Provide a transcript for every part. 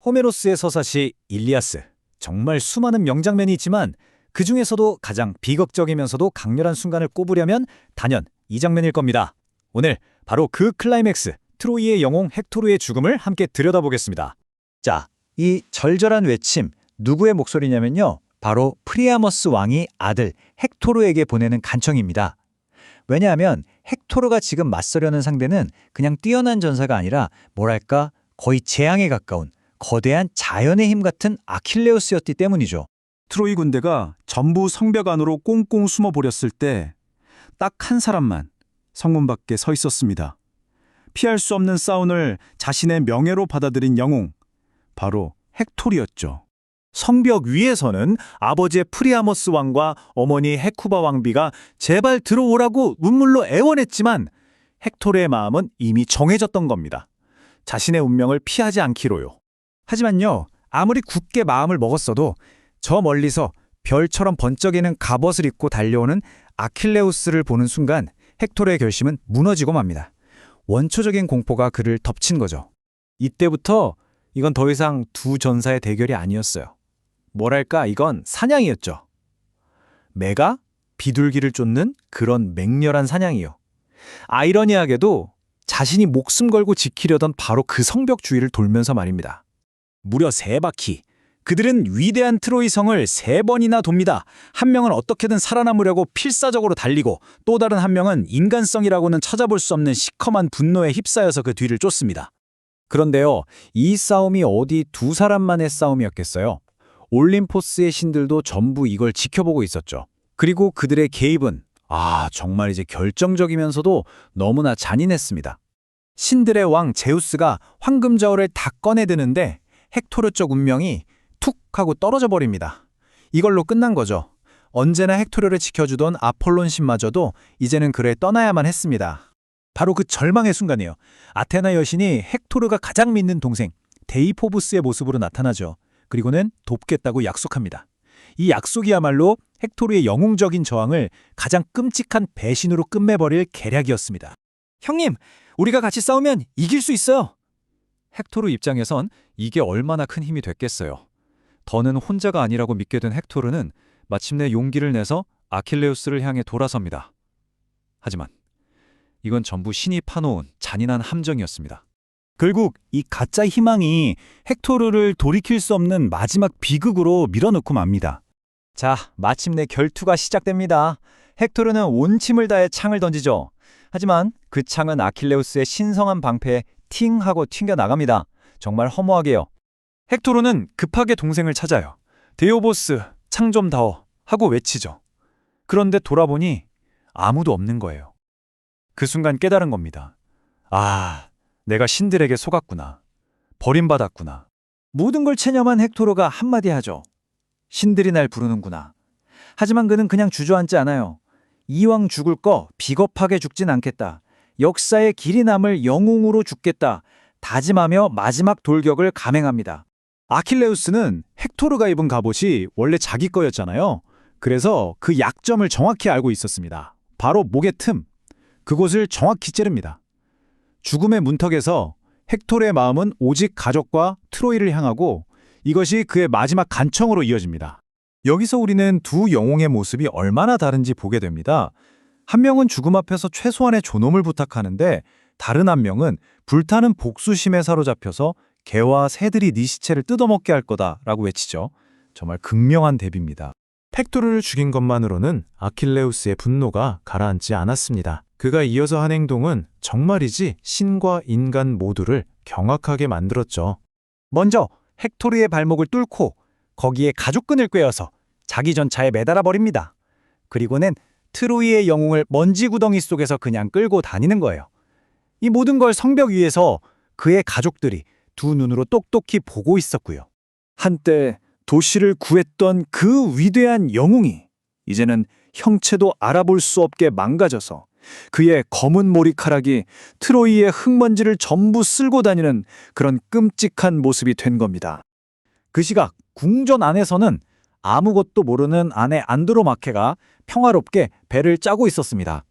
호메로스의 서사시 일리아스. 정말 수많은 명장면이 있지만 그 중에서도 가장 비극적이면서도 강렬한 순간을 꼽으려면 단연 이 장면일 겁니다. 오늘 바로 그 클라이맥스, 트로이의 영웅 헥토르의 죽음을 함께 들여다보겠습니다. 자, 이 절절한 외침, 누구의 목소리냐면요. 바로 프리아머스 왕이 아들 헥토르에게 보내는 간청입니다. 왜냐하면 헥토르가 지금 맞서려는 상대는 그냥 뛰어난 전사가 아니라 뭐랄까 거의 재앙에 가까운 거대한 자연의 힘 같은 아킬레우스였기 때문이죠. 트로이 군대가 전부 성벽 안으로 꽁꽁 숨어 버렸을 때 딱 한 사람만 성문 밖에 서 있었습니다. 피할 수 없는 싸움을 자신의 명예로 받아들인 영웅, 바로 헥토르였죠. 성벽 위에서는 아버지의 프리아머스 왕과 어머니 헤쿠바 왕비가 제발 들어오라고 눈물로 애원했지만 헥토르의 마음은 이미 정해졌던 겁니다. 자신의 운명을 피하지 않기로요. 하지만요, 아무리 굳게 마음을 먹었어도 저 멀리서 별처럼 번쩍이는 갑옷을 입고 달려오는 아킬레우스를 보는 순간 헥토르의 결심은 무너지고 맙니다. 원초적인 공포가 그를 덮친 거죠. 이때부터 이건 더 이상 두 전사의 대결이 아니었어요. 뭐랄까, 이건 사냥이었죠. 매가 비둘기를 쫓는 그런 맹렬한 사냥이요. 아이러니하게도 자신이 목숨 걸고 지키려던 바로 그 성벽 주위를 돌면서 말입니다. 무려 3바퀴. 그들은 위대한 트로이 성을 3번이나 돕니다. 한 명은 어떻게든 살아남으려고 필사적으로 달리고 또 다른 한 명은 인간성이라고는 찾아볼 수 없는 시커먼 분노에 휩싸여서 그 뒤를 쫓습니다. 그런데요, 이 싸움이 어디 두 사람만의 싸움이었겠어요? 올림포스의 신들도 전부 이걸 지켜보고 있었죠. 그리고 그들의 개입은 정말 이제 결정적이면서도 너무나 잔인했습니다. 신들의 왕 제우스가 황금저울을 다 꺼내드는데 헥토르 쪽 운명이 툭 하고 떨어져 버립니다. 이걸로 끝난 거죠. 언제나 헥토르를 지켜주던 아폴론 신마저도 이제는 그를 떠나야만 했습니다. 바로 그 절망의 순간이에요. 아테나 여신이 헥토르가 가장 믿는 동생 데이포부스의 모습으로 나타나죠. 그리고는 돕겠다고 약속합니다. 이 약속이야말로 헥토르의 영웅적인 저항을 가장 끔찍한 배신으로 끝내버릴 계략이었습니다. 형님, 우리가 같이 싸우면 이길 수 있어요. 헥토르 입장에선 이게 얼마나 큰 힘이 됐겠어요. 더는 혼자가 아니라고 믿게 된 헥토르는 마침내 용기를 내서 아킬레우스를 향해 돌아섭니다. 하지만 이건 전부 신이 파놓은 잔인한 함정이었습니다. 결국 이 가짜 희망이 헥토르를 돌이킬 수 없는 마지막 비극으로 밀어넣고 맙니다. 자, 마침내 결투가 시작됩니다. 헥토르는 온 힘을 다해 창을 던지죠. 하지만 그 창은 아킬레우스의 신성한 방패에 팅 하고 튕겨나갑니다. 정말 허무하게요. 헥토르는 급하게 동생을 찾아요. 데오보스, 창 좀 다오 하고 외치죠. 그런데 돌아보니 아무도 없는 거예요. 그 순간 깨달은 겁니다. 내가 신들에게 속았구나. 버림받았구나. 모든 걸 체념한 헥토르가 한마디 하죠. 신들이 날 부르는구나. 하지만 그는 그냥 주저앉지 않아요. 이왕 죽을 거 비겁하게 죽진 않겠다. 역사의 길이 남을 영웅으로 죽겠다. 다짐하며 마지막 돌격을 감행합니다. 아킬레우스는 헥토르가 입은 갑옷이 원래 자기 거였잖아요. 그래서 그 약점을 정확히 알고 있었습니다. 바로 목의 틈. 그곳을 정확히 찌릅니다. 죽음의 문턱에서 헥토르의 마음은 오직 가족과 트로이를 향하고 이것이 그의 마지막 간청으로 이어집니다. 여기서 우리는 두 영웅의 모습이 얼마나 다른지 보게 됩니다. 한 명은 죽음 앞에서 최소한의 존엄을 부탁하는데 다른 한 명은 불타는 복수심에 사로잡혀서 개와 새들이 네 시체를 뜯어먹게 할 거다라고 외치죠. 정말 극명한 대비입니다. 헥토르를 죽인 것만으로는 아킬레우스의 분노가 가라앉지 않았습니다. 그가 이어서 한 행동은 정말이지 신과 인간 모두를 경악하게 만들었죠. 먼저 헥토르의 발목을 뚫고 거기에 가죽끈을 꿰어서 자기 전차에 매달아 버립니다. 그리고는 트로이의 영웅을 먼지 구덩이 속에서 그냥 끌고 다니는 거예요. 이 모든 걸 성벽 위에서 그의 가족들이 두 눈으로 똑똑히 보고 있었고요. 한때 도시를 구했던 그 위대한 영웅이 이제는 형체도 알아볼 수 없게 망가져서 그의 검은 머리카락이 트로이의 흙먼지를 전부 쓸고 다니는 그런 끔찍한 모습이 된 겁니다. 그 시각 궁전 안에서는 아무것도 모르는 아내 안드로마케가 평화롭게 배를 짜고 있었습니다.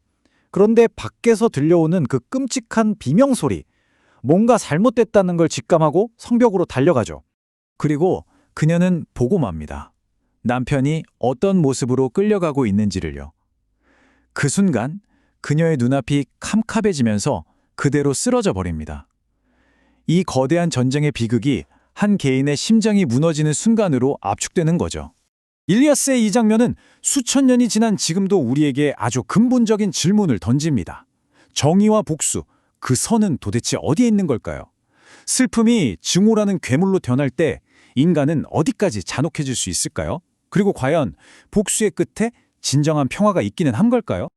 그런데 밖에서 들려오는 그 끔찍한 비명소리, 뭔가 잘못됐다는 걸 직감하고 성벽으로 달려가죠. 그리고 그녀는 보고 맙니다. 남편이 어떤 모습으로 끌려가고 있는지를요. 그 순간 그녀의 눈앞이 캄캄해지면서 그대로 쓰러져 버립니다. 이 거대한 전쟁의 비극이 한 개인의 심장이 무너지는 순간으로 압축되는 거죠. 일리아스의 이 장면은 수천 년이 지난 지금도 우리에게 아주 근본적인 질문을 던집니다. 정의와 복수, 그 선은 도대체 어디에 있는 걸까요? 슬픔이 증오라는 괴물로 변할 때 인간은 어디까지 잔혹해질 수 있을까요? 그리고 과연 복수의 끝에 진정한 평화가 있기는 한 걸까요?